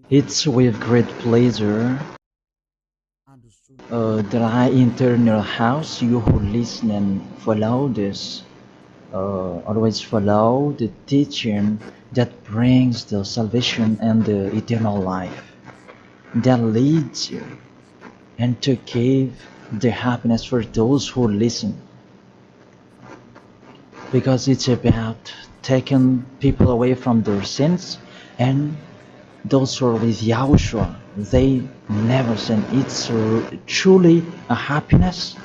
It's with great pleasure that I enter your house. You who listen and follow this, always follow the teaching that brings the salvation and the eternal life, that leads you and to give the happiness for those who listen. Because it's about taking people away from their sins, and those who are with Yahushua, they never sin. It's truly a happiness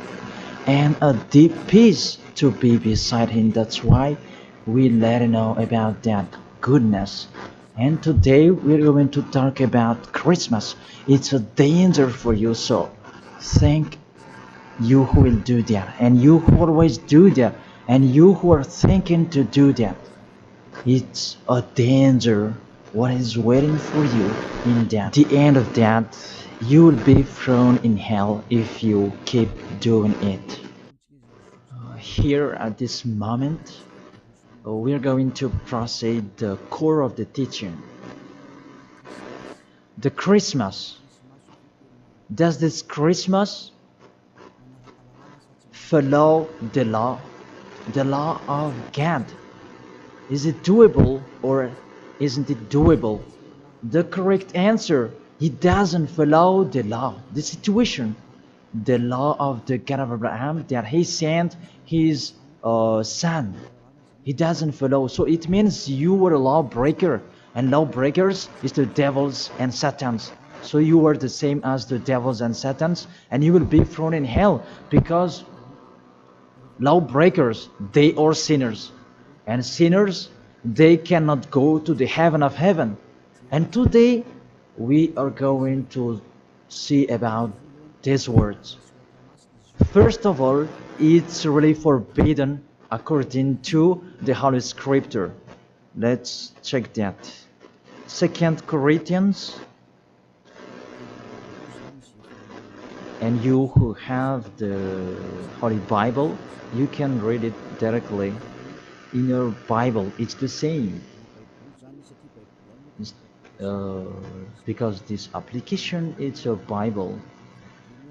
and a deep peace to be beside Him. That's why we let you know about that goodness. And today we're going to talk about Christmas. It's a danger for you, so thank you who will do that, and you who always do that, and you who are thinking to do that. It's a danger what is waiting for you in that. The end of that, you will be thrown in hell if you keep doing it. Here at this moment, we're going to proceed the core of the teaching. The Christmas. Does this Christmas follow the law of God? Is it doable or isn't it doable? The correct answer, he doesn't follow the law, the situation, the law of the God of Abraham that he sent his son. He doesn't follow. So it means you were a lawbreaker, and lawbreakers is the devils and satans. So you are the same as the devils and satans, and you will be thrown in hell because lawbreakers, they are sinners, and sinners, they cannot go to the heaven of heaven. And today we are going to see about these words. First of all, it's really forbidden according to the Holy Scripture. Let's check that. 2 Corinthians, and you who have the Holy Bible, you can read it directly in your Bible. It's the same. Because this application is a Bible.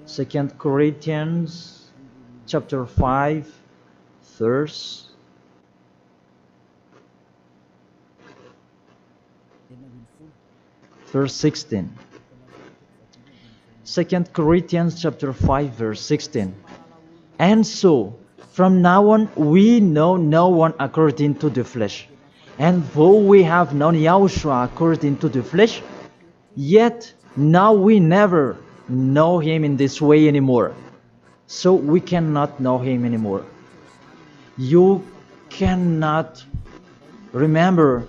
2 Corinthians chapter 5 verse 16. 2 Corinthians chapter 5 verse 16. And so from now on we know no one according to the flesh. And though we have known Yahushua according to the flesh, yet now we never know him in this way anymore. So we cannot know him anymore. You cannot remember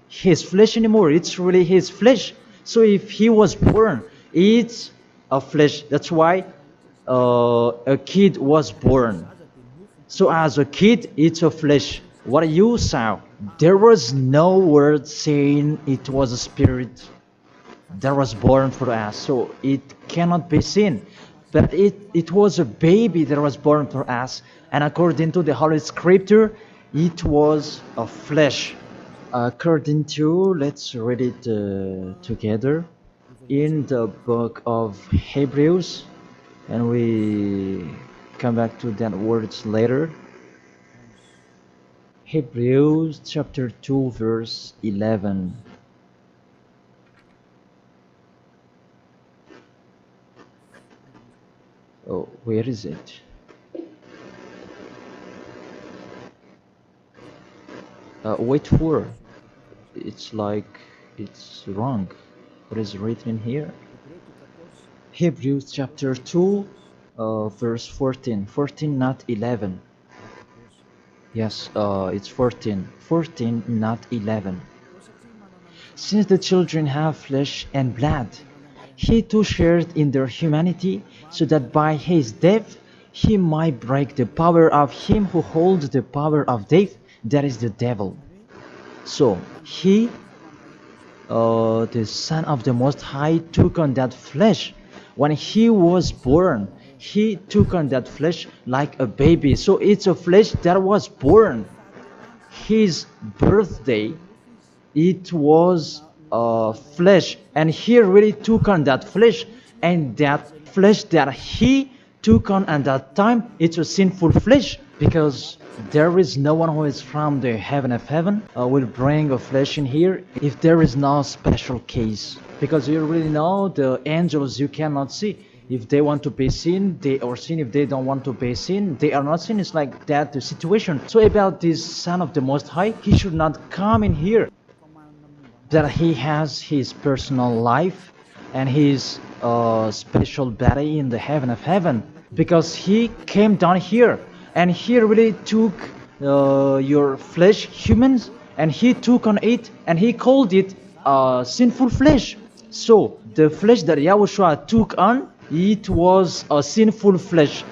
his flesh anymore. It's really his flesh. So if he was born, it's a flesh. That's why a kid was born. So as a kid, it's a flesh. What you saw, there was no word saying it was a spirit that was born for us. So it cannot be seen. But it was a baby that was born for us. And according to the Holy Scripture, it was a flesh. According to, let's read it together in the book of Hebrews, and we come back to that words later. Hebrews chapter 2 verse 11. Oh, where is it? Wait for. It's like it's wrong. What is written here? Hebrews chapter 2 verse 14. 14, not 11. Yes, it's 14. 14, not 11. Since the children have flesh and blood, he too shared in their humanity, so that by his death he might break the power of him who holds the power of death, that is the devil. So he, the Son of the Most High, took on that flesh. When he was born, he took on that flesh like a baby. So it's a flesh that was born. His birthday, it was flesh, and he really took on that flesh, and that flesh that he took on at that time, it's a sinful flesh, because there is no one who is from the heaven of heaven will bring a flesh in here if there is no special case, because you really know the angels you cannot see. If they want to be seen, they are seen. If they don't want to be seen, they are not seen. It's like that the situation. So about this Son of the Most High, he should not come in here, that he has his personal life and his special body in the heaven of heaven, because he came down here and he really took your flesh, humans, and he took on it and he called it sinful flesh. So the flesh that Yahushua took on, it was a sinful flesh.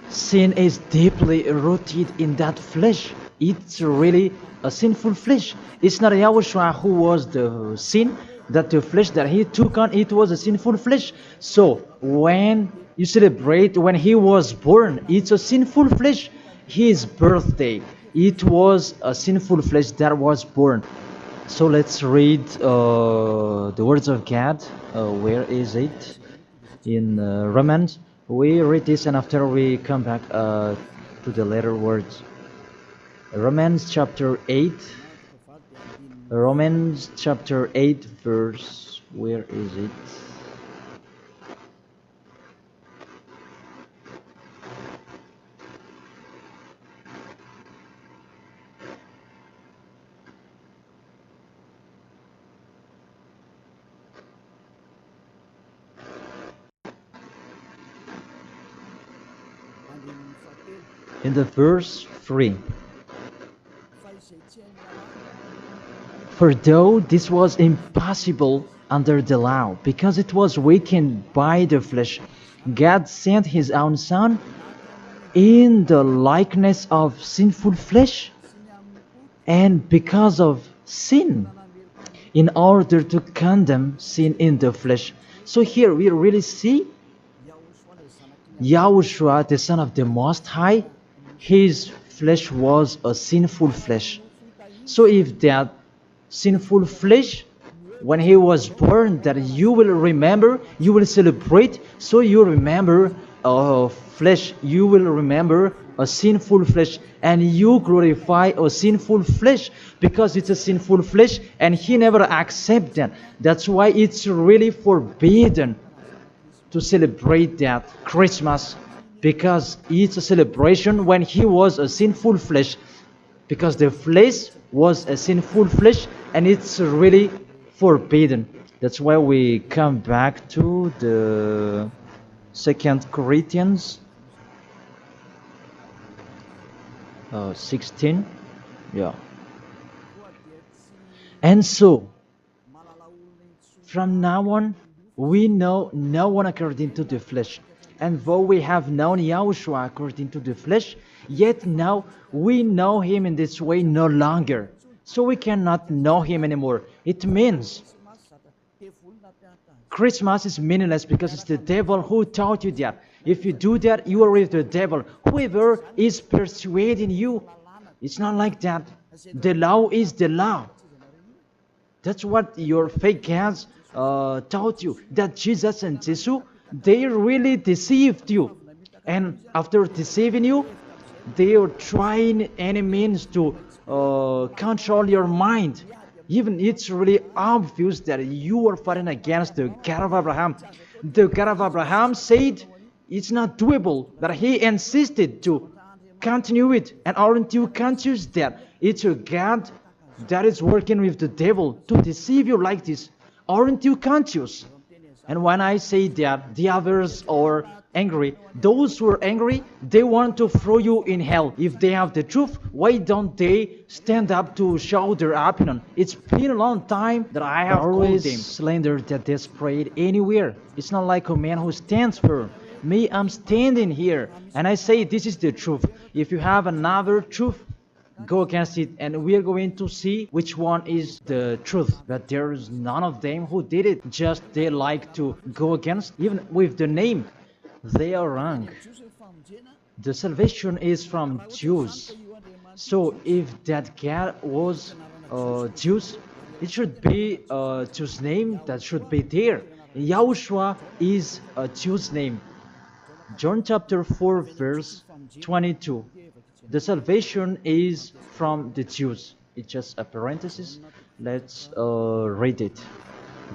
Sin is deeply rooted in that flesh. It's really a sinful flesh. It's not Yahushua who was the sin, that the flesh that he took on, it was a sinful flesh. So when you celebrate when he was born, it's a sinful flesh. His birthday, it was a sinful flesh that was born. So let's read the words of God. Where is it? In Romans. We read this and after we come back to the later words. Romans chapter 8. Romans chapter 8 verse, where is it? In the verse 3. For though this was impossible under the law, because it was weakened by the flesh, God sent his own Son in the likeness of sinful flesh, and because of sin, in order to condemn sin in the flesh. So here we really see Yahushua, the Son of the Most High, his flesh was a sinful flesh. So if that sinful flesh, when he was born, that you will remember, you will celebrate, so you remember flesh, you will remember a sinful flesh, and you glorify a sinful flesh, because it's a sinful flesh, and he never accepts that. That's why it's really forbidden to celebrate that Christmas, because it's a celebration when he was a sinful flesh, because the flesh was a sinful flesh, and it's really forbidden. That's why we come back to the 2 Corinthians 16. Yeah. And so from now on we know no one according to the flesh. And though we have known Yahushua according to the flesh, yet now we know him in this way no longer. So we cannot know him anymore. It means Christmas is meaningless because it's the devil who taught you that. If you do that, you are with the devil. Whoever is persuading you, it's not like that. The law is the law. That's what your fake gods taught you, that Jesus and Jesus, they really deceived you. And after deceiving you, they are trying any means to control your mind. Even it's really obvious that you are fighting against the God of Abraham. The God of Abraham said it's not doable, but he insisted to continue it. And aren't you conscious that it's a God that is working with the devil to deceive you like this? Aren't you conscious? And when I say that the others are angry, those who are angry, they want to throw you in hell. If they have the truth, why don't they stand up to show their opinion? It's been a long time that I have always called them slander that they spread anywhere. It's not like a man who stands firm. Me, I'm standing here and I say this is the truth. If you have another truth, go against it, and we are going to see which one is the truth. But there is none of them who did it. Just they like to go against, even with the name. They are wrong. The salvation is from Jews. So if that God was Jews, It should be a Jew's name that should be there. Yahushua is a Jew's name. John chapter 4 verse 22. The salvation is from the Jews. It's just a parenthesis. Let's read it.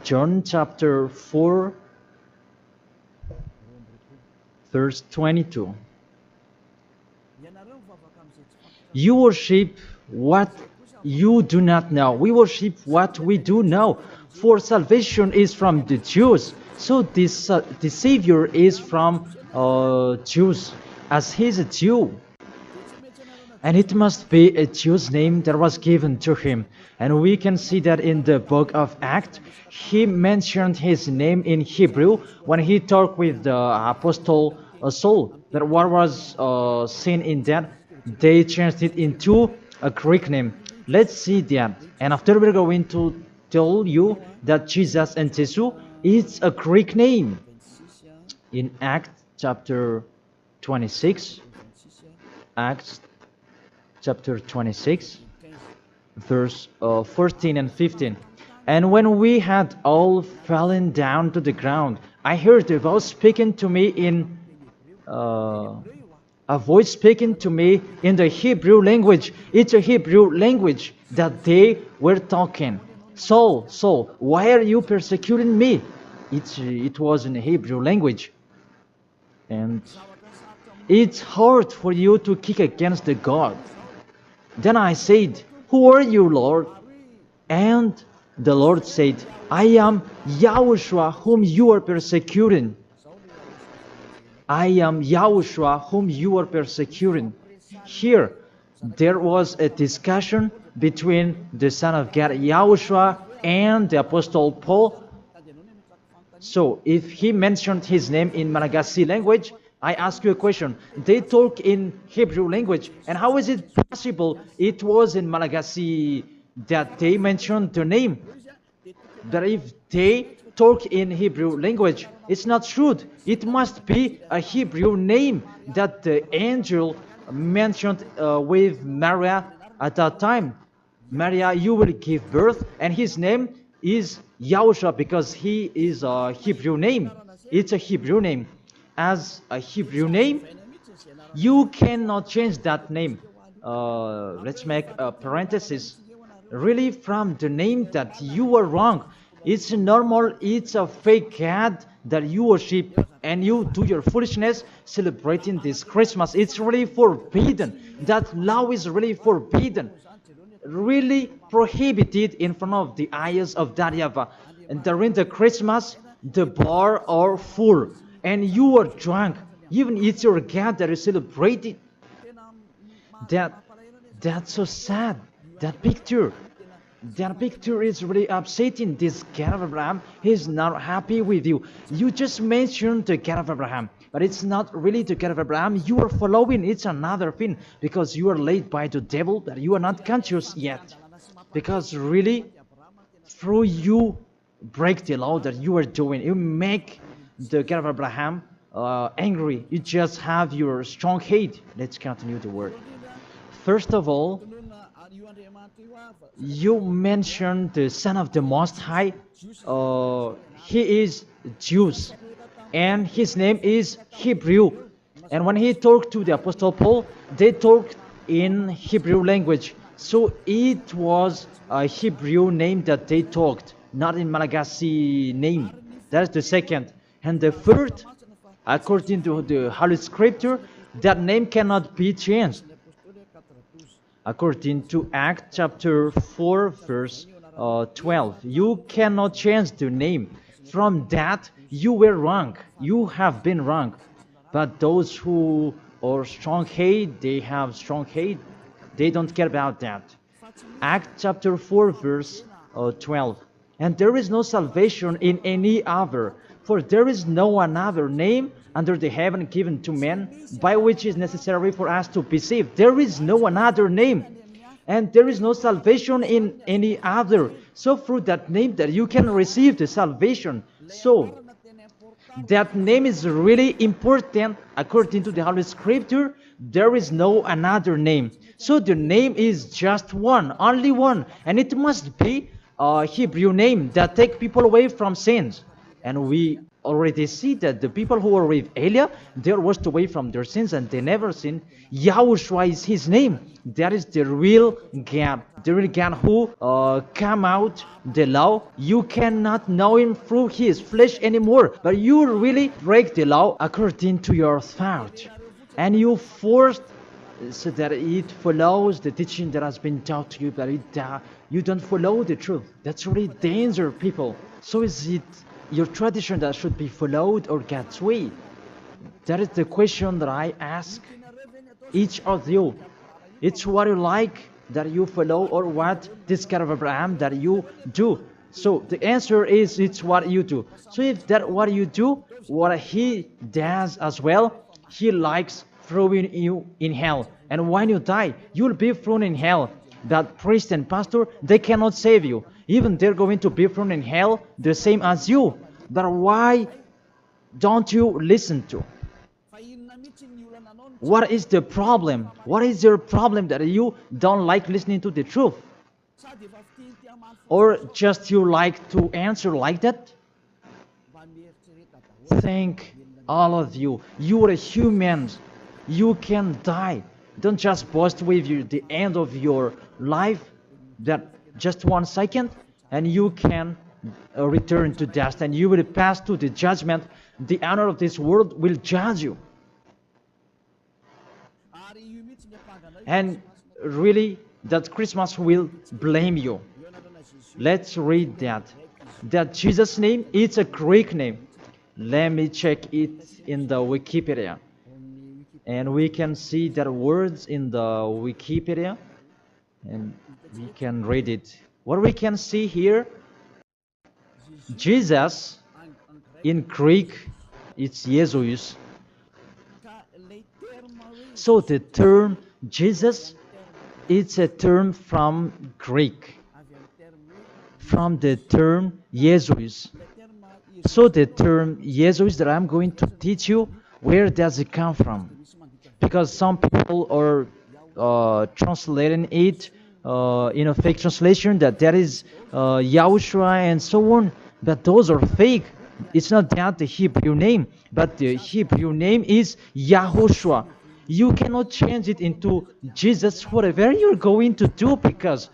John chapter 4 verse 22. You worship what you do not know. We worship what we do know. For salvation is from the Jews. So this the Savior is from Jews, as he's a Jew. And it must be a Jew's name that was given to him. And we can see that in the book of Acts. He mentioned his name in Hebrew when he talked with the apostle Saul. That what was seen in that, they changed it into a Greek name. Let's see that. And after we're going to tell you that Jesus and Jesus is a Greek name. In Acts chapter 26, Acts chapter 26, verse 14 and 15. And when we had all fallen down to the ground, I heard a voice speaking to me in the Hebrew language. It's a Hebrew language that they were talking. Saul, Saul, why are you persecuting me? It was in the Hebrew language. And it's hard for you to kick against the God. Then I said, who are you, Lord? And the Lord said, I am Yahushua whom you are persecuting. I am Yahushua whom you are persecuting. Here, there was a discussion between the Son of God, Yahushua, and the Apostle Paul. So, if he mentioned his name in Malagasy language, I ask you a question. They talk in Hebrew language, and how is it possible it was in Malagasy that they mentioned the name? That if they talk in Hebrew language, it's not true. It must be a Hebrew name that the angel mentioned with Maria at that time. Maria, you will give birth, and his name is Yahushua because he is a Hebrew name. It's a Hebrew name. As a Hebrew name, you cannot change that name. Let's make a parenthesis. Really, from the name that you are wrong. It's normal, it's a fake God that you worship and you do your foolishness celebrating this Christmas. It's really forbidden. That law is really forbidden. Really prohibited in front of the eyes of that YAHVAH. And during the Christmas, the bar are full. And you are drunk. Even it's your God that is celebrated. That's so sad. That picture is really upsetting. This God of Abraham, he's not happy with you. You just mentioned the God of Abraham, but it's not really the God of Abraham you are following. It's another thing, because you are led by the devil that you are not conscious yet. Because really, through you break the law that you are doing, you make the God of Abraham angry. You just have your strong hate. Let's continue the word. First of all, you mentioned the Son of the Most High. He is Jews, and his name is Hebrew. And when he talked to the Apostle Paul, they talked in Hebrew language. So it was a Hebrew name that they talked, not in Malagasy name. That is the second. And the third, according to the Holy Scripture, that name cannot be changed. According to Acts chapter 4 verse 12, you cannot change the name. From that, you were wrong. You have been wrong. But those who are strong hate, they have strong hate. They don't care about that. Acts chapter 4 verse 12. And there is no salvation in any other, for there is no another name under the heaven given to men by which is necessary for us to be saved. There is no another name, and there is no salvation in any other. So through that name that you can receive the salvation. So that name is really important according to the Holy Scripture. There is no another name. So the name is just one, only one, and it must be Hebrew name that take people away from sins. And we already see that the people who were with Elia, they were washed away from their sins and they never sinned. Yahushua is his name. That is the real God. The real God who came out the law. You cannot know him through his flesh anymore. But you really break the law according to your thought. And you forced so that it follows the teaching that has been taught to you, but you don't follow the truth. That's really danger, people. So is it your tradition that should be followed or God's way? That is the question that I ask each of you. It's what you like that you follow, or what this God of Abraham that you do. So the answer is it's what you do. So if that what you do, what he does as well, he likes throwing you in hell. And when you die, you'll be thrown in hell. That priest and pastor, they cannot save you. Even they're going to be thrown in hell the same as you. But why don't you listen to? What is the problem? What is your problem that you don't like listening to the truth? Or just you like to answer like that? Thank all of you. You are humans. You can die. Don't just boast with you the end of your life, that just 1 second, and you can return to dust, and you will pass to the judgment. The honor of this world will judge you. And really, that Christmas will blame you. Let's read that. That Jesus' name, it's a Greek name. Let me check it in the Wikipedia. And we can see that words in the Wikipedia, and we can read it. What we can see here, Jesus, in Greek, it's Jesus. So the term Jesus, it's a term from Greek, from the term Jesus. So the term Jesus that I'm going to teach you, where does it come from? Because some people are translating it in a fake translation that is Yahushua and so on, but those are fake. It's not that the Hebrew name, but the Hebrew name is YAHOSHUA. You cannot change it into Jesus, whatever you're going to do, because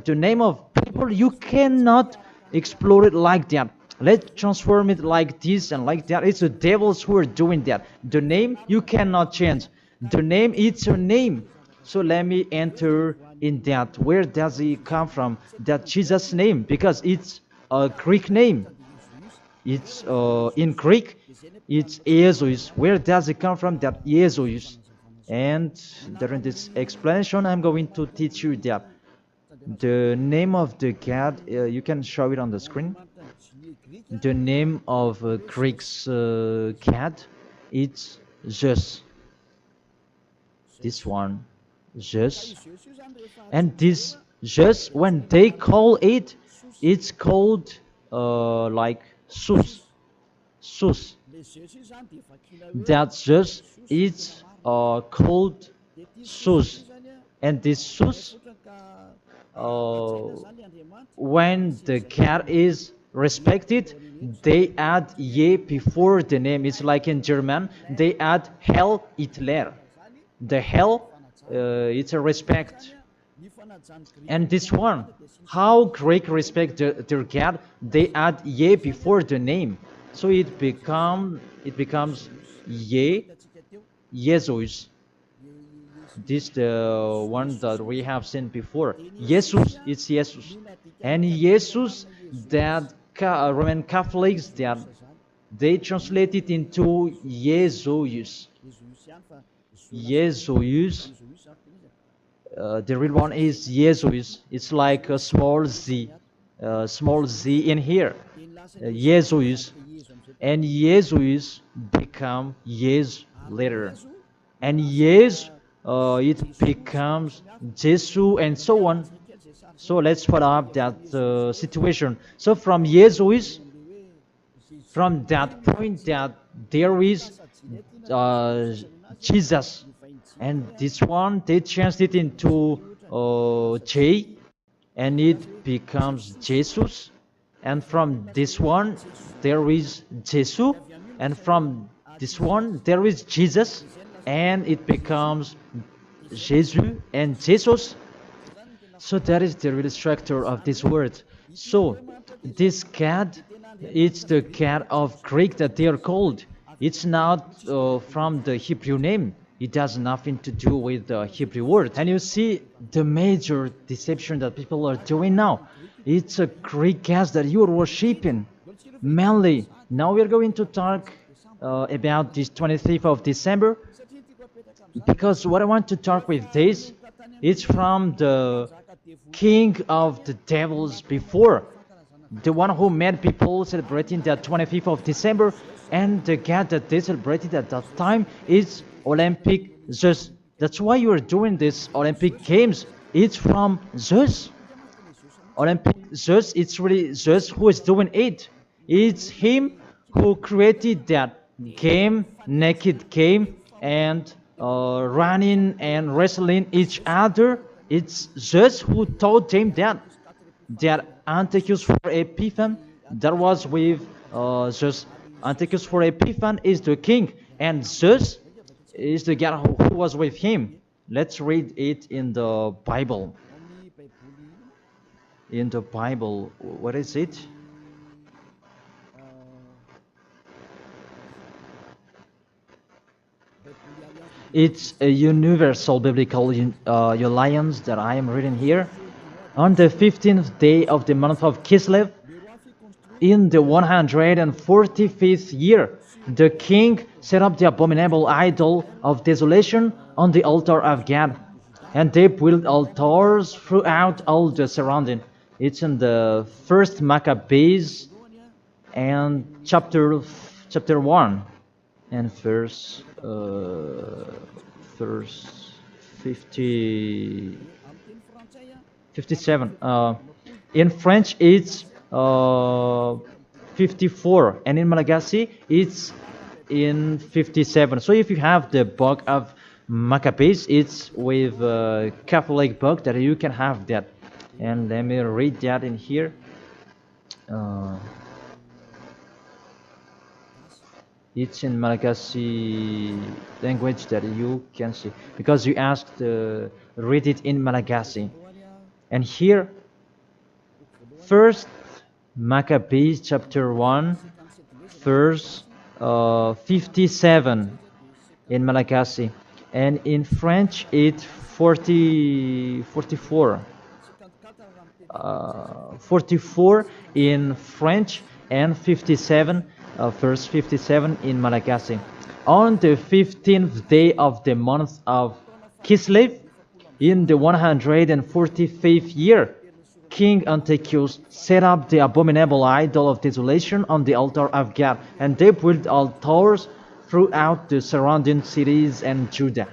the name of people, you cannot explore it like that. Let's transform it like this and like that. It's the devils who are doing that. The name, you cannot change. The name, it's a name. So let me enter in that. Where does it come from? That Jesus' name, because it's a Greek name. It's in Greek, it's Jesus. Where does it come from? That Jesus. And during this explanation, I'm going to teach you that the name of the God, you can show it on the screen. The name of Greek's God, it's Zeus. This one, Zeus. And this Zeus, when they call it, it's called like Sus. Sus. That Zeus is called Sus. And this Sus, when the God is respected, they add ye before the name. It's like in German, they add Hell Hitler. The hell, it's a respect. And this one, how Greek respect their God, they add ye before the name. So it becomes ye, Jesus. This the one that we have seen before. Jesus, it's Jesus. And Jesus, that Roman Catholics, that they translate it into Jesus. Jesus. The real one is Jesus. It's like a small z in here. Jesus. And Jesus become Yes later. And Yes, it becomes Jesu and so on. So let's follow up that situation. So from Jesus, from that point that there is Jesus, and this one they changed it into J, and it becomes Jesus. And from this one, there is Jesus. And from this one, there is Jesus. And it becomes Jesus and Jesus. So that is the real structure of this word. So this cat, it's the cat of Greek that they are called. It's not from the Hebrew name. It has nothing to do with the Hebrew word. And you see the major deception that people are doing now. It's a Greek cat that you are worshipping. Mainly, now we are going to talk about this 25th of December. Because what I want to talk with this, it's from the king of the devils before, the one who made people celebrating the 25th of December, and the god that they celebrated at that time is Olympic Zeus. That's why you are doing this Olympic Games. It's from Zeus. Olympic Zeus, it's really Zeus who is doing it. It's him who created that game, naked game, and running and wrestling each other. It's Zeus who taught them that Antiochus for Epiphan, that was with Zeus. Antiochus for Epiphan is the king, and Zeus is the god who was with him. Let's read it in the Bible. In the Bible, what is it? It's a universal biblical alliance that I am reading here. On the 15th day of the month of Kislev, in the 145th year, the king set up the abominable idol of desolation on the altar of God, and they built altars throughout all the surrounding. It's in the first Maccabees and chapter 1 and verse 57. In French, it's 54, and in Malagasy, it's in 57. So if you have the book of Maccabees, it's with a Catholic book that you can have that. And let me read that in here. It's in Malagasy language that you can see, because you asked read it in Malagasy. And here, first Maccabees chapter 1 verse 57 in Malagasy, and in French it's 44 in French, and 57 verse 57 in Malagasy. On the 15th day of the month of Kislev, in the 145th year, King Antiochus set up the abominable idol of desolation on the altar of God, and they built altars throughout the surrounding cities and Judah.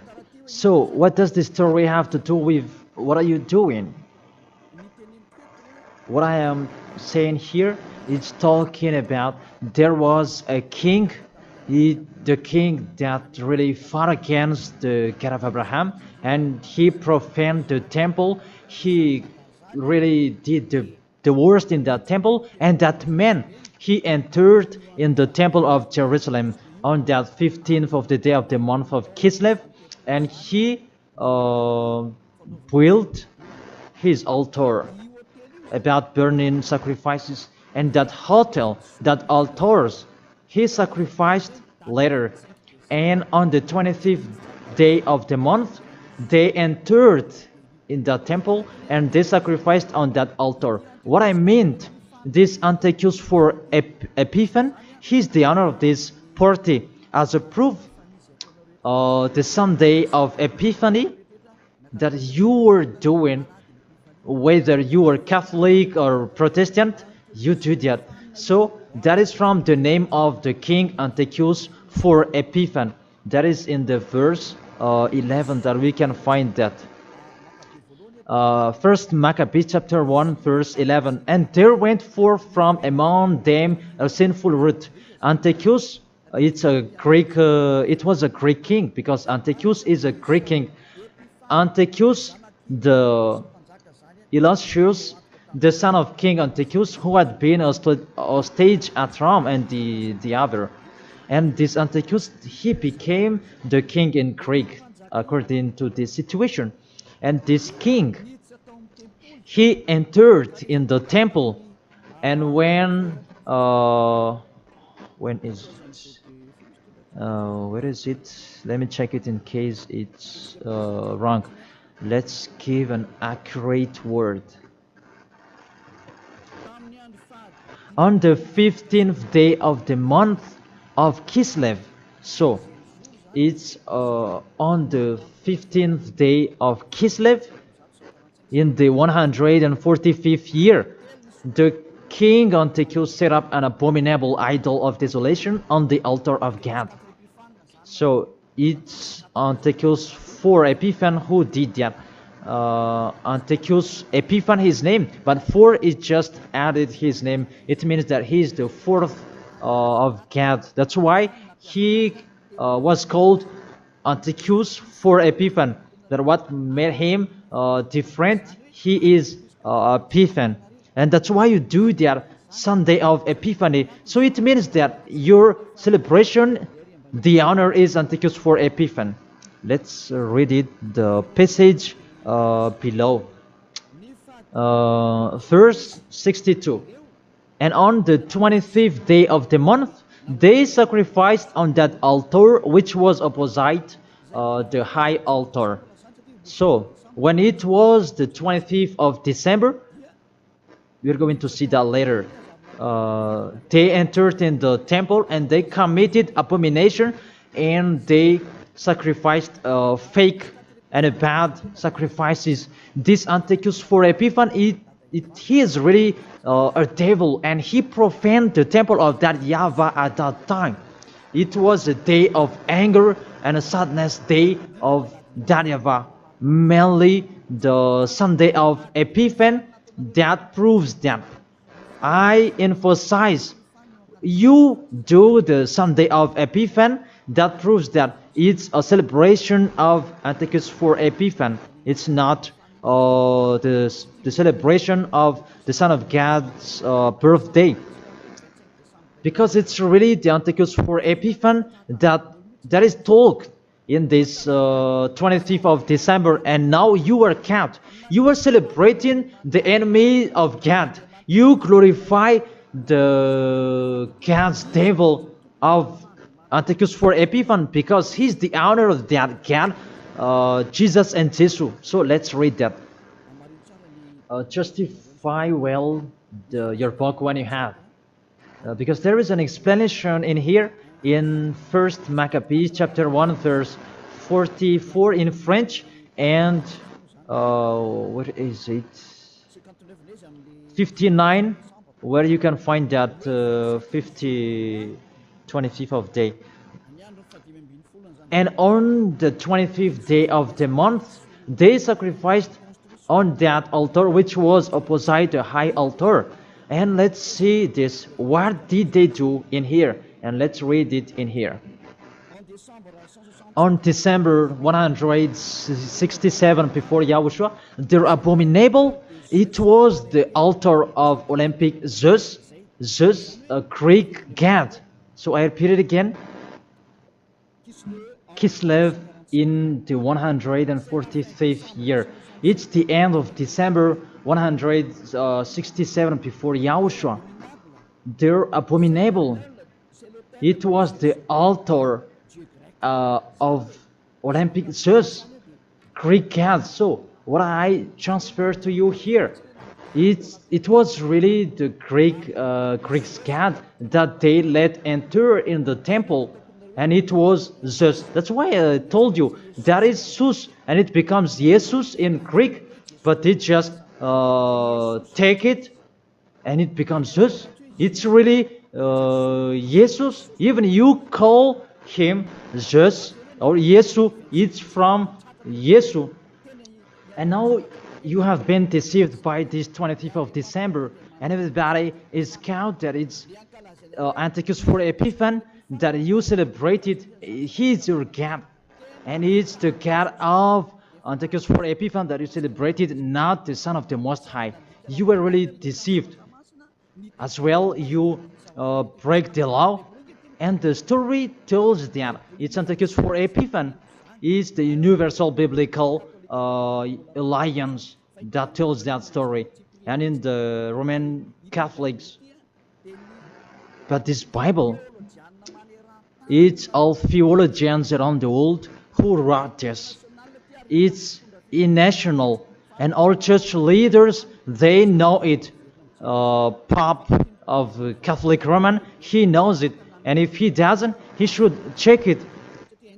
So, what does this story have to do with what are you doing? What I am saying here is talking about there was a king, the king that really fought against the God of Abraham, and he profaned the temple. He really did the worst in that temple, and that man, he entered in the temple of Jerusalem on that 15th of the day of the month of Kislev, and he built his altar about burning sacrifices, and that altars he sacrificed later. And on the 25th day of the month, they entered in that temple and they sacrificed on that altar. What I meant, this Antiochus for Epiphan, he's the owner of this party. As a proof, the Sunday of Epiphany that you were doing, whether you are Catholic or Protestant, you do that. So that is from the name of the king Antiochus for Epiphan. That is in the verse 11 that we can find that. First Maccabees chapter 1 verse 11. And there went forth from among them a sinful root. Antiochus, it was a Greek king, because Antiochus is a Greek king. Antiochus, Illustrious, the son of King Antiochus, who had been a stage at Rome and the other. And this Antiochus, he became the king in Greek, according to this situation. And this king, he entered in the temple, and when is it? Where is it? Let me check it in case it's wrong. Let's give an accurate word. On the 15th day of the month of Kislev. So it's on the 15th day of Kislev in the 145th year. The king Antiochus set up an abominable idol of desolation on the altar of God. So it's Antiochus for Epiphan who did that. Antiochus Epiphan his name, but for is just added his name. It means that he is the fourth of God. That's why he was called Antiochus for Epiphan. That what made him different. He is Epiphan, and that's why you do that Sunday of Epiphany. So it means that your celebration, the honor is Antiochus for Epiphan. Let's read it, the passage below. Verse 62. And on the 25th day of the month, they sacrificed on that altar which was opposite the high altar. So when it was the 25th of December, we're going to see that later. They entered in the temple and they committed abomination, and they sacrificed fake and bad sacrifices. This Antiochus for Epiphan, he is really a devil, and he profaned the temple of that YAHVAH at that time. It was a day of anger and a sadness day of that YAHVAH. Mainly the Sunday of Epiphan, that proves that. I emphasize, you do the Sunday of Epiphan, that proves that it's a celebration of Antiochus for Epiphan. It's not the celebration of the Son of God's birthday, because it's really the Antiochus for Epiphan that is told in this 25th of December, and now you are kept. You are celebrating the enemy of God. You glorify the God's devil of Antiochus for Epiphan, because he's the honor of that God, Jesus and Jesus. So let's read that. Justify well your book when you have, because there is an explanation in here in 1st Maccabees chapter 1 verse 44 in French, and what is it, 59, where you can find that 25th of day. And on the 25th day of the month, they sacrificed on that altar which was opposite the high altar. And let's see this. What did they do in here? And let's read it in here. On December 167 before Yahushua, their abominable, it was the altar of Olympic Zeus, a Greek god. So I repeat it again. Kislev in the 145th year. It's the end of December 167 before Yahushua. Their abominable, it was the altar of Olympic Zeus, Greek god. So what I transfer to you here, it was really the Greek god that they let enter in the temple, and it was Zeus. That's why I told you that is Zeus, and it becomes Jesus in Greek, but they just take it and it becomes Zeus. It's really Jesus. Even you call him Zeus or Yesu, it's from Yesu. And now you have been deceived by this 25th of December, and everybody is count that it's Antiochus for Epiphan, that you celebrated. He is your God, and he is the God of Antiochus for Epiphan that you celebrated not the Son of the Most High. You were really deceived. As well, you break the law. And the story tells that it's Antiochus for Epiphan is the universal biblical alliance that tells that story. And in the Roman Catholics, but this Bible, it's all theologians around the world who wrote this. It's national, and all church leaders, they know it. Pope of Catholic Roman, he knows it, and if he doesn't, he should check it.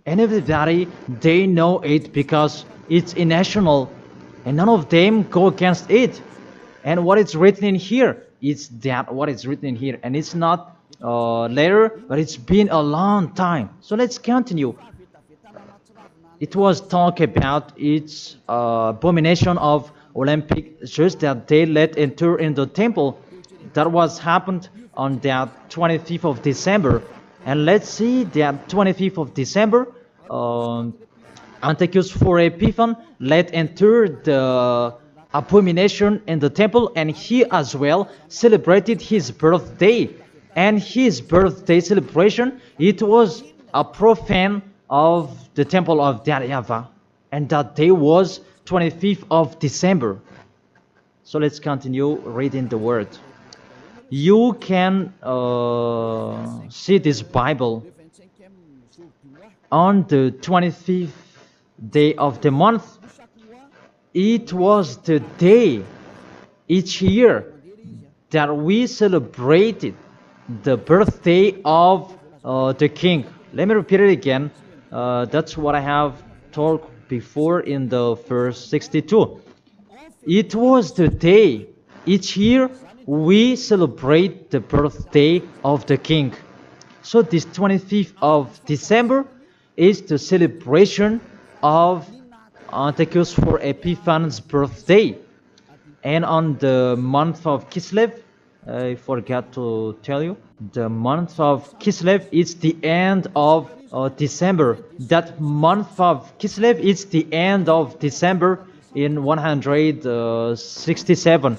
And everybody, they know it because it's national, and none of them go against it. And what is written in here, it's that what is written in here, and it's not later, but it's been a long time. So let's continue. It was talk about its abomination of Olympic just that they let enter in the temple. That was happened on that 25th of December. And let's see that 25th of December, Antiochus for Epiphan let enter the abomination in the temple, and he as well celebrated his birthday. And his birthday celebration, it was a profane of the temple of YAHVAH, and that day was 25th of December. So let's continue reading the word. You can see this Bible on the 25th day of the month. It was the day each year that we celebrated the birthday of the king. Let me repeat it again. That's what I have told before in the verse 62. It was the day each year we celebrate the birthday of the king. So this 25th of December is the celebration of Antiochus for Epiphan's birthday. And on the month of Kislev, I forgot to tell you, the month of Kislev is the end of December. That month of Kislev is the end of December in 167.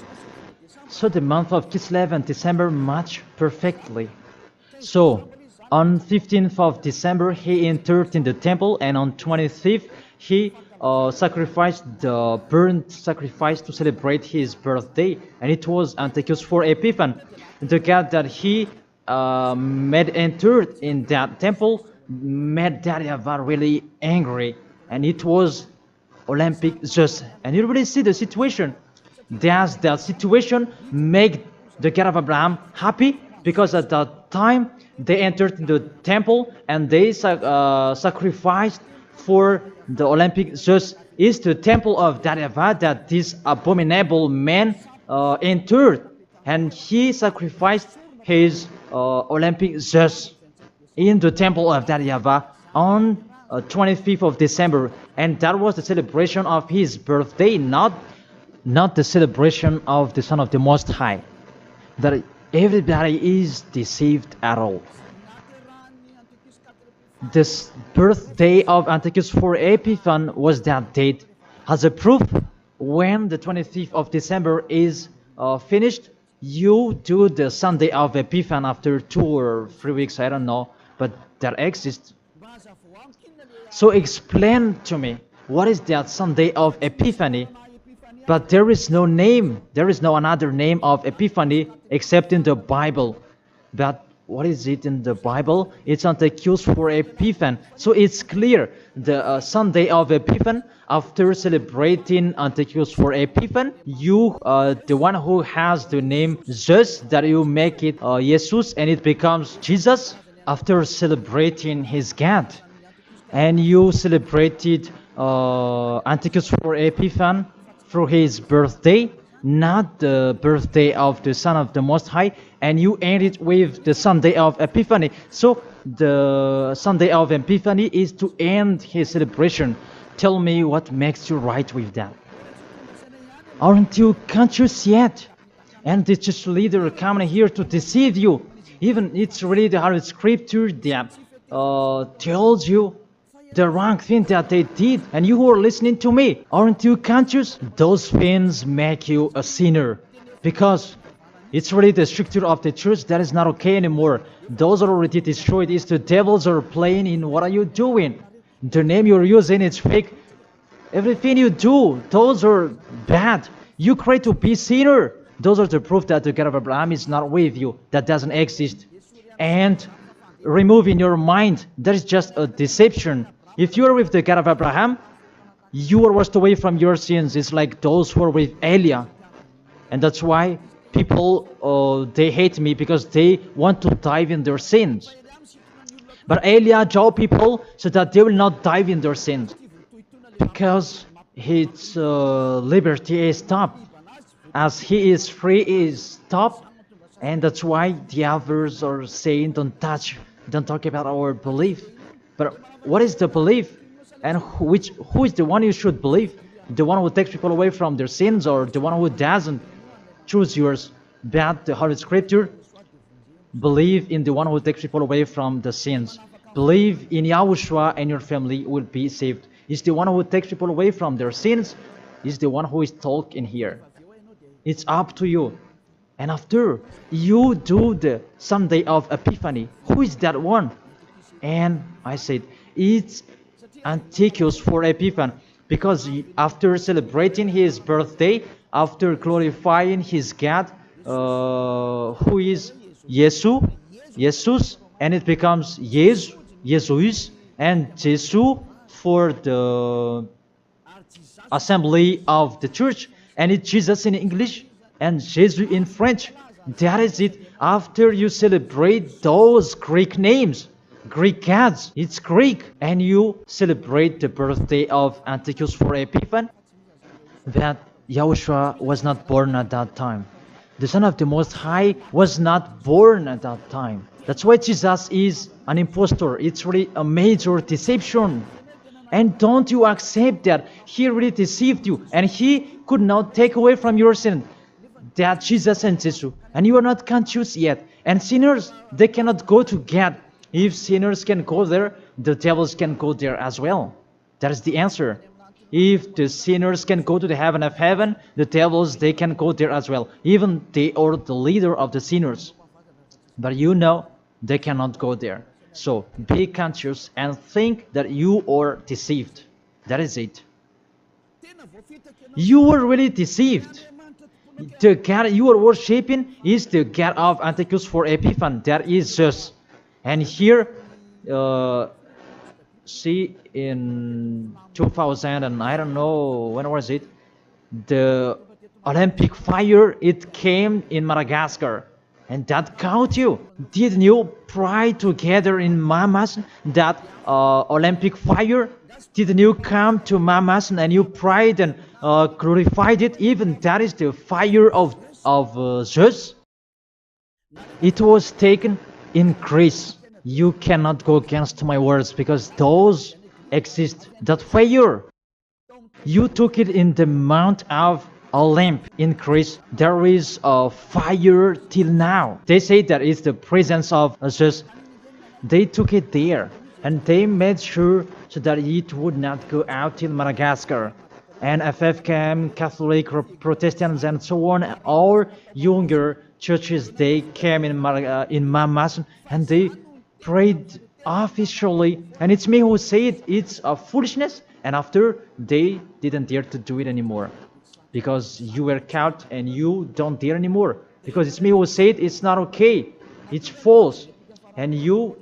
So the month of Kislev and December match perfectly. So on 15th of December he entered in the temple, and on 25th he sacrificed the burnt sacrifice to celebrate his birthday, and it was Antiochus for Epiphan. The God that he made entered in that temple made YAHVAH really angry, and it was Olympic Zeus. And you really see the situation. Does that situation make the God of Abraham happy? Because at that time they entered into the temple and they sacrificed for the Olympic Zeus. Is the temple of YAHVAH that this abominable man entered, and he sacrificed his Olympic Zeus in the temple of YAHVAH on 25th of December, and that was the celebration of his birthday, not the celebration of the Son of the Most High. That everybody is deceived at all. This birthday of Antiochus for Epiphan was that date. As a proof, when the 25th of December is finished, you do the Sunday of Epiphan after 2 or 3 weeks, I don't know, but that exists. So explain to me, what is that Sunday of Epiphany? But there is no name, there is no another name of Epiphany except in the Bible. But what is it in the Bible? It's Antiochus for Epiphan. So it's clear, the Sunday of Epiphan, after celebrating Antiochus for Epiphan, you, the one who has the name Zeus, that you make it Jesus, and it becomes Jesus, after celebrating his God. And you celebrated Antiochus for Epiphan through his birthday, not the birthday of the Son of the Most High, and you end it with the Sunday of Epiphany. So the Sunday of Epiphany is to end his celebration. Tell me what makes you right with that. Aren't you conscious yet? And the church leader coming here to deceive you. Even it's really the Holy Scripture that tells you the wrong thing that they did, and you who are listening to me, aren't you conscious? Those things make you a sinner, because it's really the structure of the church that is not okay anymore. Those are already destroyed. It's the devils are playing in what are you doing. The name you're using is fake. Everything you do, those are bad. You cry to be sinner. Those are the proof that the God of Abraham is not with you. That doesn't exist. And remove in your mind, that is just a deception. If you are with the God of Abraham, you are washed away from your sins. It's like those who are with Elia. And that's why people, they hate me, because they want to dive in their sins. But Elia told people so that they will not dive in their sins, because his liberty is stopped. As he is free, he is stopped. And that's why the others are saying, don't talk about our belief. But what is the belief? And who is the one you should believe? The one who takes people away from their sins, or the one who doesn't? Choose yours. But the Holy Scripture, believe in the one who takes people away from the sins. Believe in Yahushua and your family will be saved. It's the one who takes people away from their sins. It's the one who is talking here. It's up to you. And after you do the Sunday of Epiphany, who is that one? And I said, it's Antiochus for Epiphany, because after celebrating his birthday, after glorifying his God, who is Jesus, and it becomes Jesus, and Jesus for the assembly of the church, and it's Jesus in English and Jesus in French. That is it. After you celebrate those Greek names, Greek gods, it's Greek, and you celebrate the birthday of Antiochus for Epiphany, that Yahushua was not born at that time. The Son of the Most High was not born at that time. That's why Jesus is an impostor. It's really a major deception. And don't you accept that he really deceived you, and he could not take away from your sin, that Jesus and Jesus, and you are not conscious yet. And sinners, they cannot go to God. If sinners can go there, the devils can go there as well. That is the answer. If the sinners can go to the heaven of heaven, the devils, they can go there as well. Even they are the leader of the sinners. But you know, they cannot go there. So be conscious and think that you are deceived. That is it. You were really deceived. The God you are worshipping is the God of Antiochus for Epiphany. That is Zeus. And here, see, in 2000, and I don't know, when was it? The Olympic fire, it came in Madagascar. And that caught you. Didn't you pray together in Mamas that Olympic fire? Didn't you come to Mamas and you prayed and glorified it? Even that is the fire of Zeus. It was taken in Greece. You cannot go against my words, because those exist. That fire, you took it in the Mount of Olymp in Greece. There is a fire till now. They say that it's the presence of Zeus. They took it there, and they made sure so that it would not go out till Madagascar. And FFKM, Catholic, Protestants, and so on, all younger churches, they came in Mamas, and they prayed officially. And it's me who said it's a foolishness, and after they didn't dare to do it anymore, because you were caught and you don't dare anymore, because it's me who said it's not okay, it's false, and you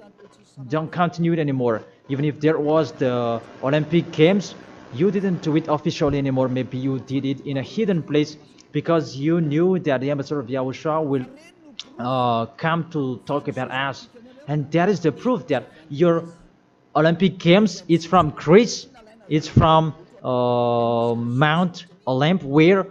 don't continue it anymore. Even if there was the Olympic Games, you didn't do it officially anymore. Maybe you did it in a hidden place, because you knew that the ambassador of Yahushua will come to talk about us. And that is the proof that your Olympic Games is from Greece. It's from Mount Olymp, where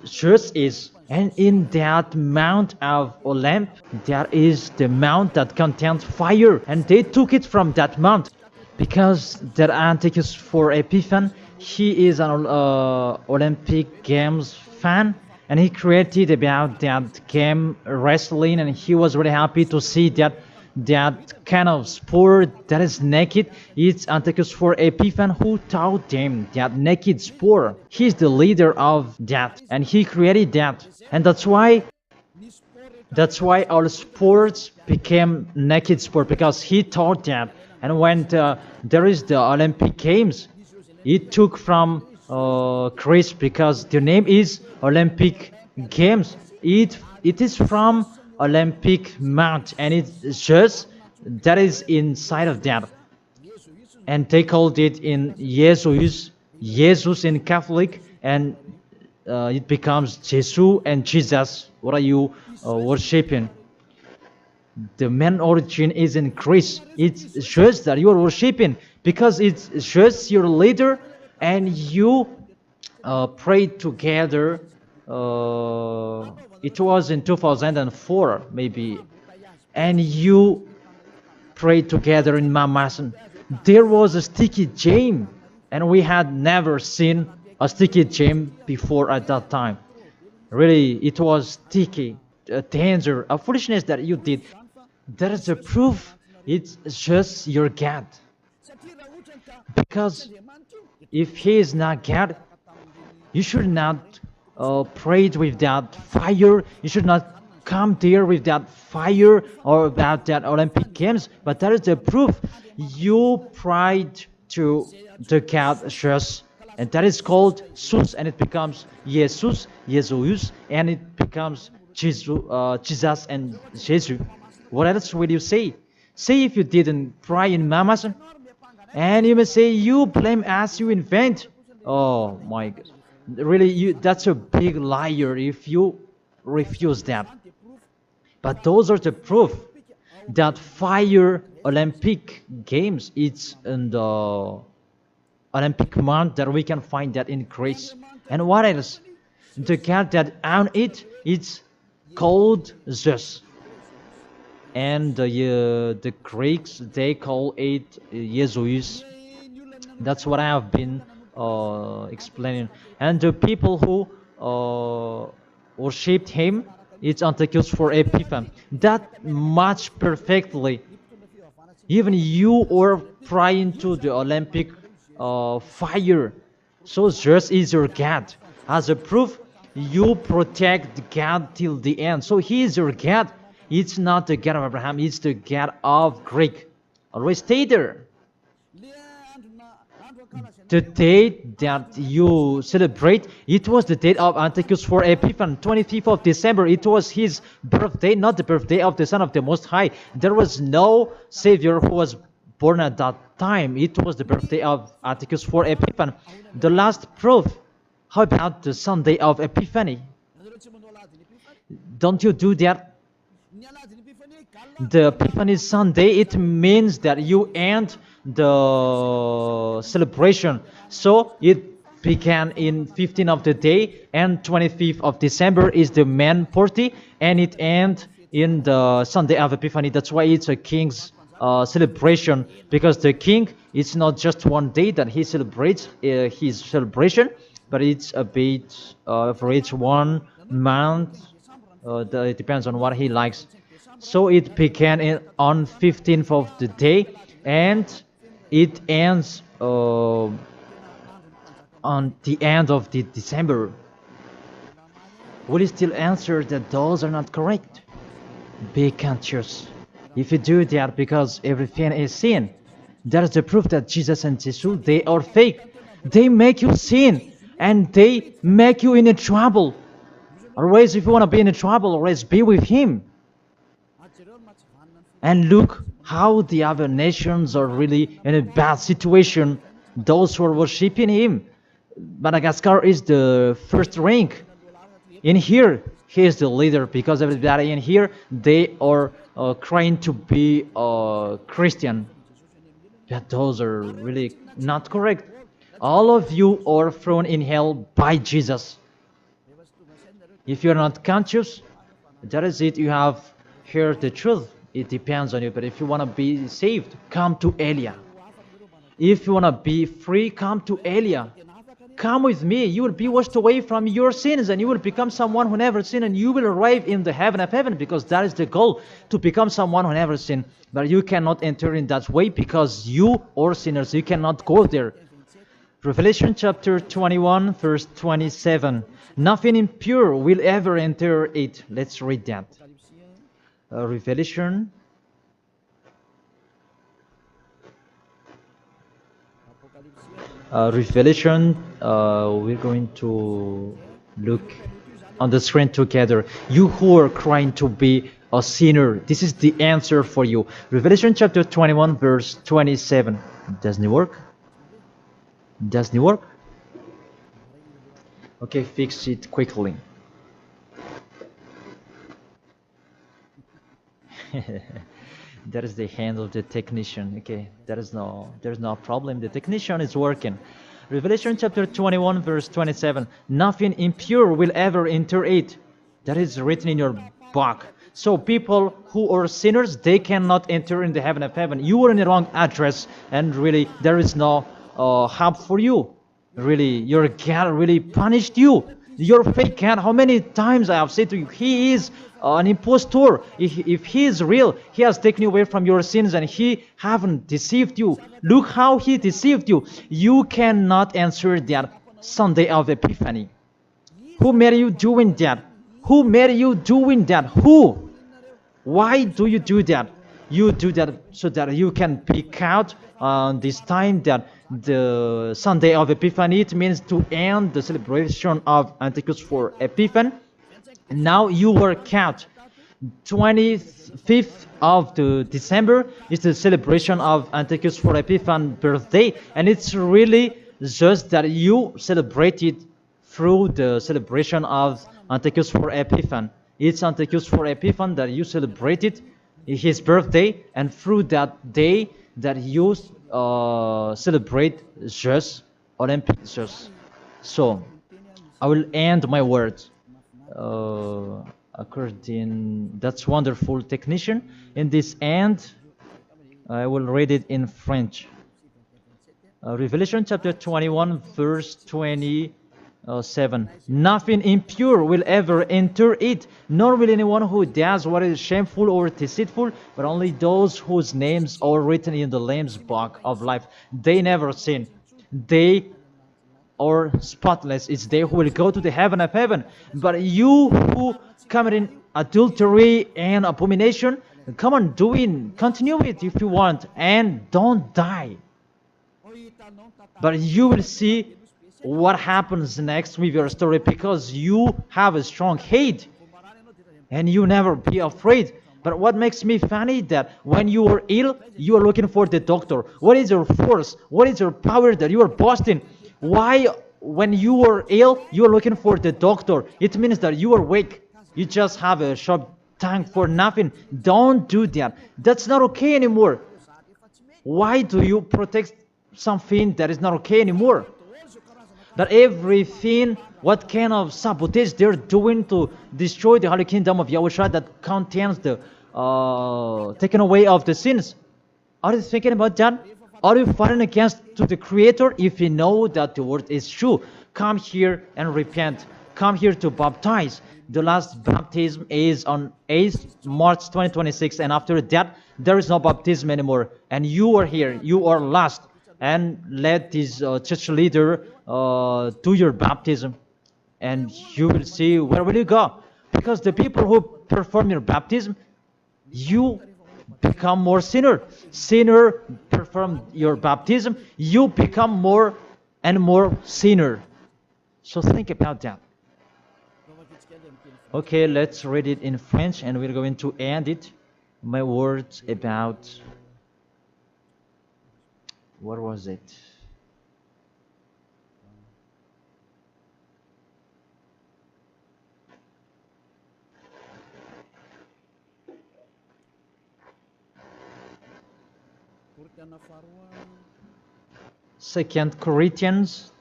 Zeus is. And in that Mount of Olymp, there is the mount that contains fire. And they took it from that mount, because that Antiochus for Epiphany, he is an Olympic Games fan, and he created about that game wrestling, and he was really happy to see that that kind of sport that is naked. It's Antiochus for Epiphan who taught them that naked sport. He's the leader of that, and he created that, and that's why all sports became naked sport, because he taught that. And when there is the Olympic Games, it took from Greece, because the name is Olympic Games. It is from Olympic Mount, and it's just that is inside of that, and they called it in Jesus in Catholic, and it becomes Jesus and Jesus. What are you worshiping? The main origin is in Greece. It's just that you are worshiping because it's just your leader, and you pray together. It was in 2004 maybe, and you pray together in Mamasan. There was a sticky jam, and we had never seen a sticky jam before at that time. Really, it was sticky, a danger, a foolishness that you did. That is a proof it's just your God. Because if He is not God, you should not pray with that fire. You should not come there with that fire or about that Olympic Games. But that is the proof you prayed to the God just, and that is called Jesus, and it becomes Jesus, and it becomes Jesus and Jesus. What else will you say? Say if you didn't pray in Mamasan, and you may say you blame us, you invent. Oh my God. Really, that's a big liar if you refuse that. But those are the proof that fire Olympic Games, it's in the Olympic month that we can find that in Greece. And what else? The God that on it, it's called Zeus. And the Greeks, they call it Jesus. That's what I have been explaining. And the people who worshipped him, it's Antiochus for Epiphan. That much perfectly. Even you are praying to the Olympic fire. So Zeus is your God. As a proof, you protect God till the end. So He is your God. It's not the God of Abraham, it's the God of Greek. Always stay there. The date that you celebrate, it was the date of Antiochus for Epiphan, 25th of December. It was his birthday, not the birthday of the Son of the Most High. There was no Savior who was born at that time. It was the birthday of Antiochus for Epiphan. The last proof, how about the Sunday of Epiphany? Don't you do that? The Epiphany Sunday, it means that you end the celebration. So it began in 15th of the day, and 25th of December is the main party, and it ends in the Sunday of Epiphany. That's why it's a king's celebration, because the king, it's not just one day that he celebrates his celebration, but it's a bit for each 1 month. It depends on what he likes. So it began on 15th of the day, and it ends on the end of the December. Will you still answer that those are not correct? Be conscious. If you do that, because everything is sin, that is the proof that Jesus and Jesus, they are fake. They make you sin, and they make you in a trouble. Always, if you want to be in a trouble, always be with Him. And look how the other nations are really in a bad situation. Those who are worshipping Him. Madagascar is the first rank. In here, he is the leader, because everybody in here, they are trying to be Christian. But those are really not correct. All of you are thrown in hell by Jesus. If you're not conscious, that is it. You have heard the truth. It depends on you. But if you want to be saved, come to Elia. If you want to be free, come to Elia. come with me. You will be washed away from your sins, and you will become someone who never sinned, and you will arrive in the heaven of heaven, because that is the goal, to become someone who never sinned. But you cannot enter in that way, because you are sinners. You cannot go there. Revelation chapter 21, verse 27. Nothing impure will ever enter it. Let's read that. Revelation. We're going to look on the screen together. You who are trying to be a sinner, this is the answer for you. Revelation chapter 21, verse 27. Doesn't it work? Doesn't it work? Okay, fix it quickly. That is the hand of the technician. Okay, there's no problem. The technician is working. Revelation chapter 21, verse 27. Nothing impure will ever enter it. That is written in your book. So people who are sinners, they cannot enter in the heaven of heaven. You are in the wrong address, and really there is no help for you. Really, your God really punished you. Your fake God, how many times I have said to you, he is an impostor. If he is real, he has taken you away from your sins, and he haven't deceived you. Look how he deceived you. You cannot answer that Sunday of Epiphany. Who made you doing that? Who made you doing that? Who? Why do you do that? You do that so that you can pick out this time that the Sunday of Epiphany. It means to end the celebration of Antichrist for Epiphany. Now you work out. 25th of the December is the celebration of Antichrist for Epiphany birthday, and it's really just that you celebrate it through the celebration of Antichrist for Epiphany. It's Antichrist for Epiphany that you celebrate it, his birthday, and through that day that you celebrate just Olympic just. So I will end my words according. That's wonderful, technician. In this end, I will read it in French. Revelation chapter 21, verse 27. Nothing impure will ever enter it, nor will anyone who does what is shameful or deceitful, but only those whose names are written in the Lamb's book of life. They never sin. They are spotless. It's they who will go to the heaven of heaven. But you who commit adultery and abomination, come on, continue it if you want, and don't die. But you will see what happens next with your story, because you have a strong hate and you never be afraid. But what makes me funny that when you are ill, you are looking for the doctor. What is your force? What is your power that you are boasting? Why, when you are ill, you are looking for the doctor? It means that you are weak. You just have a sharp tongue for nothing. Don't do that. That's not okay anymore. Why do you protect something that is not okay anymore? That everything, what kind of sabotage they're doing to destroy the Holy Kingdom of Yahushua that contains the taken away of the sins. Are you thinking about that? Are you fighting against to the Creator? If you know that the word is true, come here and repent. Come here to baptize. The last baptism is on 8th March 2026, and after that, there is no baptism anymore. And you are here. You are lost. And let this church leader do your baptism, and you will see where will you go. Because the people who perform your baptism, you become more sinner. Sinner perform your baptism, you become more and more sinner. So think about that. Okay, let's read it in French, and we're going to end it. My words about, what was it? Second Corinthians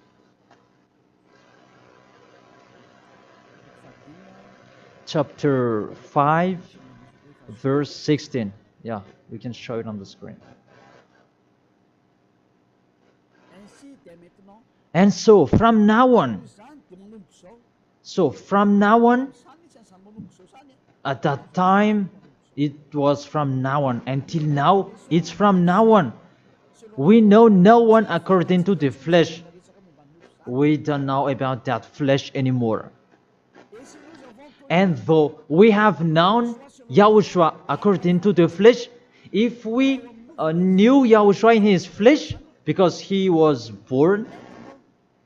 chapter 5 verse 16. Yeah, we can show it on the screen. And so from now on, at that time, it was from now on. Until now, it's from now on. We know no one according to the flesh. We don't know about that flesh anymore. And though we have known Yahushua according to the flesh, if we knew Yahushua in his flesh, because he was born,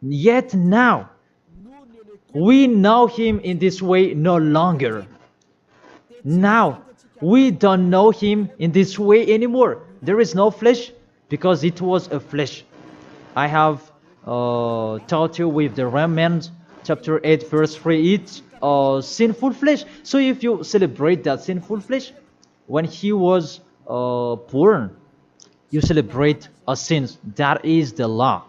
yet now we know him in this way no longer. Now we don't know him in this way anymore. There is no flesh because it was a flesh. I have taught you with the Romans chapter 8 verse 3, it's sinful flesh. So if you celebrate that sinful flesh, when he was born, you celebrate a sin. That is the law.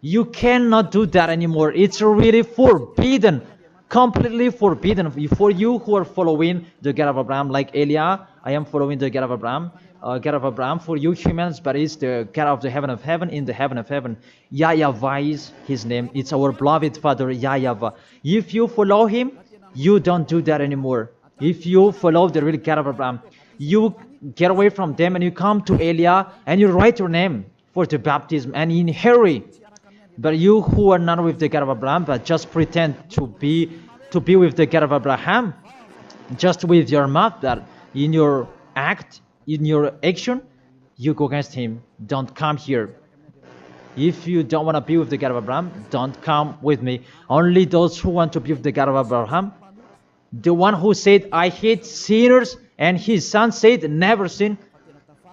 You cannot do that anymore. It's really forbidden, completely forbidden. For you who are following the God of Abraham, like Elia, I am following the God of Abraham. God of Abraham, for you humans, but it's the God of the heaven of heaven, in the heaven of heaven. YAHVAH is his name. It's our beloved Father, YAHVAH. If you follow him, you don't do that anymore. If you follow the real God of Abraham, you get away from them and you come to Elia and you write your name for the baptism and in hurry. But you who are not with the God of Abraham, but just pretend to be with the God of Abraham, just with your mouth, that in your act, in your action, you go against him. Don't come here. If you don't want to be with the God of Abraham, don't come with me. Only those who want to be with the God of Abraham, the one who said, I hate sinners, and his son said, never sin,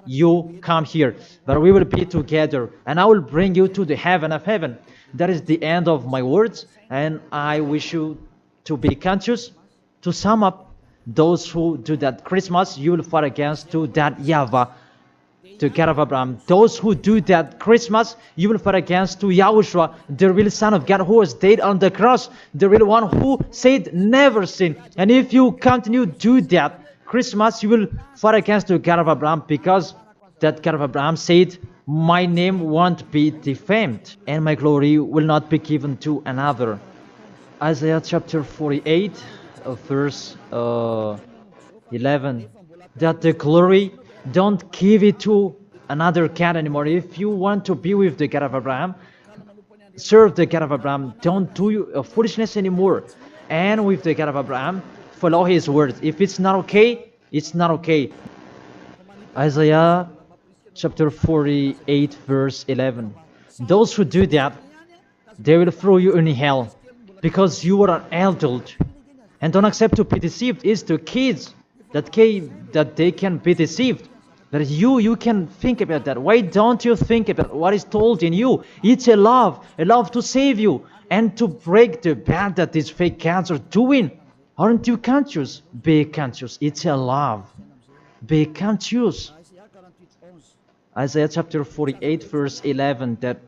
you come here. But we will be together, and I will bring you to the heaven of heaven. That is the end of my words, and I wish you to be conscious. To sum up, those who do that Christmas, you will fight against to that YAHVAH, to God of Abraham. Those who do that Christmas, you will fight against to Yahushua, the real Son of God who was dead on the cross, the real one who said never sin. And if you continue to do that Christmas, you will fight against the God of Abraham, because that God of Abraham said, my name won't be defamed and my glory will not be given to another. Isaiah chapter 48 verse 11, that the glory, don't give it to another God anymore. If you want to be with the God of Abraham, serve the God of Abraham. Don't do foolishness anymore. And with the God of Abraham, follow his words. If it's not okay, it's not okay. Isaiah chapter 48 verse 11, those who do that, they will throw you in hell, because you are an adult and don't accept to be deceived. It's the kids that they can be deceived. But you can think about that. Why don't you think about what is told in you? It's a love to save you and to break the bad that these fake gods are doing. Aren't you conscious? Be conscious. It's a love. Be conscious. Isaiah chapter 48 verse 11, that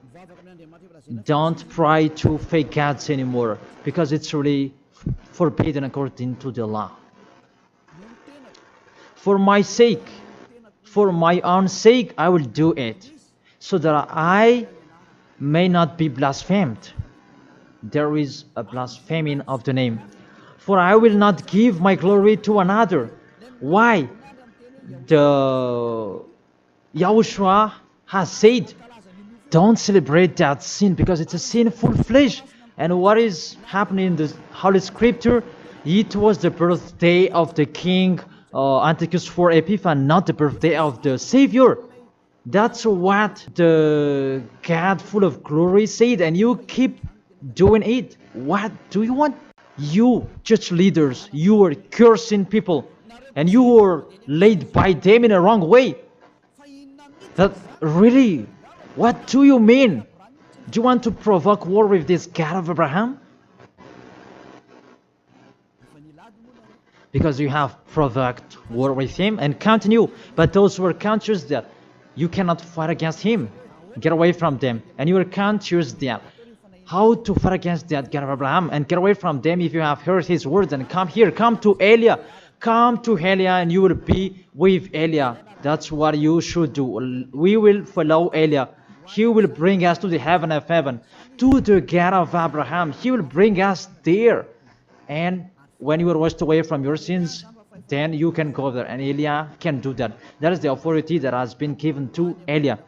don't pray to fake gods anymore, because it's really forbidden according to the law. For my sake, for my own sake, I will do it, so that I may not be blasphemed. There is a blaspheming of the name. For I will not give my glory to another. Why? The Yahushua has said, don't celebrate that sin, because it's a sinful flesh. And what is happening in the Holy Scripture? It was the birthday of the king Antiochus IV Epiphanes, not the birthday of the Savior. That's what the God full of glory said, and you keep doing it. What do you want? You church leaders, you are cursing people, and you are led by them in a wrong way. That really, what do you mean? Do you want to provoke war with this God of Abraham? Because you have provoked war with him and continue. But those who are conscious that you cannot fight against him, get away from them. And you are conscious that how to fight against that God of Abraham and get away from them. If you have heard his words, and come here, come to Elia. Come to Elia and you will be with Elia. That's what you should do. We will follow Elia. He will bring us to the heaven of heaven, to the God of Abraham. He will bring us there. And when you are washed away from your sins, then you can go there. And Elijah can do that. That is the authority that has been given to Elijah.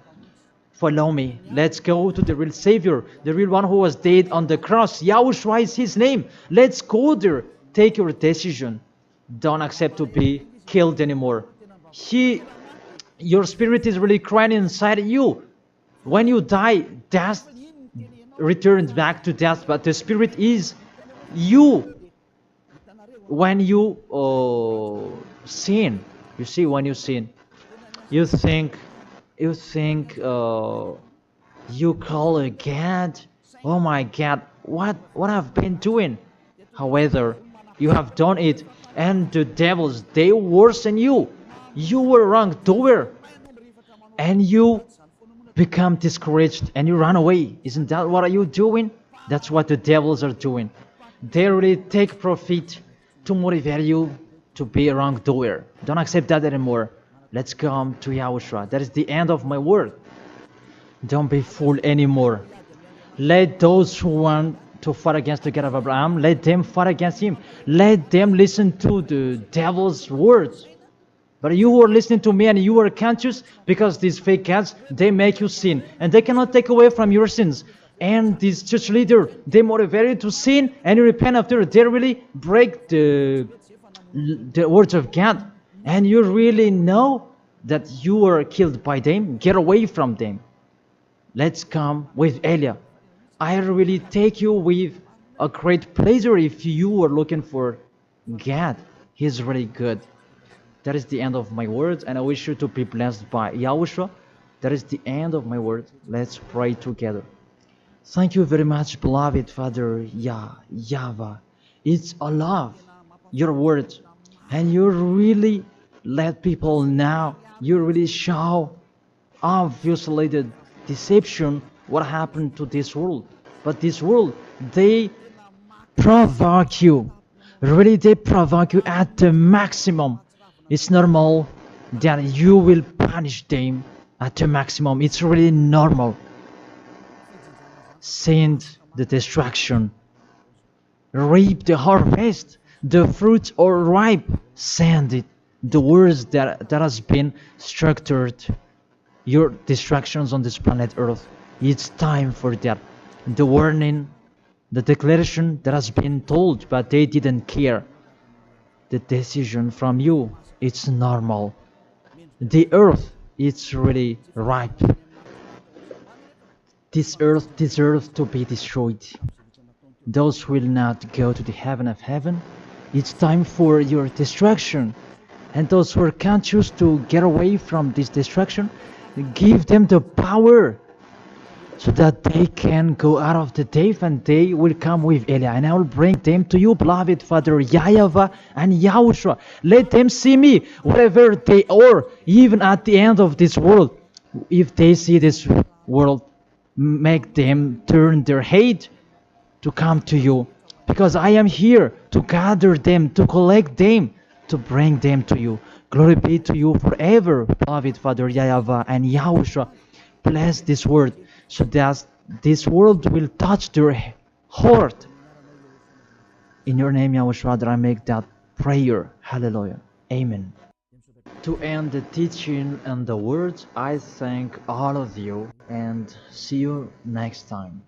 Follow me. Let's go to the real Savior, the real one who was dead on the cross. Yahushua is his name. Let's go there. Take your decision. Don't accept to be killed anymore. Your spirit is really crying inside you. When you die, death returns back to death, but the spirit is you. When you sin, you see, when you sin, you think you call a God, oh my God, what I've been doing. However, you have done it, and the devils, they worsen you. You were wrongdoer, and you become discouraged, and you run away. Isn't that what are you doing? That's what the devils are doing. They really take profit to motivate you to be a wrongdoer. Don't accept that anymore. Let's come to Yahushua. That is the end of my word. Don't be fooled anymore. Let those who want to fight against the God of Abraham, let them fight against him. Let them listen to the devil's words. But you who are listening to me and you are conscious, because these fake gods, they make you sin. And they cannot take away from your sins. And this church leader, they motivate you to sin and you repent after. They really break the words of God. And you really know that you were killed by them. Get away from them. Let's come with Elia. I really take you with a great pleasure if you are looking for God. He's really good. That is the end of my words, and I wish you to be blessed by Yahushua. That is the end of my words. Let's pray together. Thank you very much, beloved Father YAHVAH. It's a love, your words, and you really let people know. You really show obviously the deception, what happened to this world. But this world, they provoke you. Really, they provoke you at the maximum. It's normal that you will punish them at the maximum. It's really normal. Send the destruction. Reap the harvest. The fruits are ripe. Send it. The words that has been structured. Your distractions on this planet Earth. It's time for that. The warning, the declaration that has been told, but they didn't care. The decision from you, it's normal. The earth, it's really ripe. This earth deserves to be destroyed. Those will not go to the heaven of heaven. It's time for your destruction. And those who are conscious to get away from this destruction, give them the power so that they can go out of the cave and they will come with Elia. And I will bring them to you, beloved Father YAHVAH and Yahushua. Let them see me wherever they are, even at the end of this world. If they see this world, make them turn their head to come to you. Because I am here to gather them, to collect them, to bring them to you. Glory be to you forever, beloved Father YAHVAH and Yahushua. Bless this word so that this world will touch their heart. In your name, Yahushua, that I make that prayer. Hallelujah. Amen. To end the teaching and the words, I thank all of you and see you next time.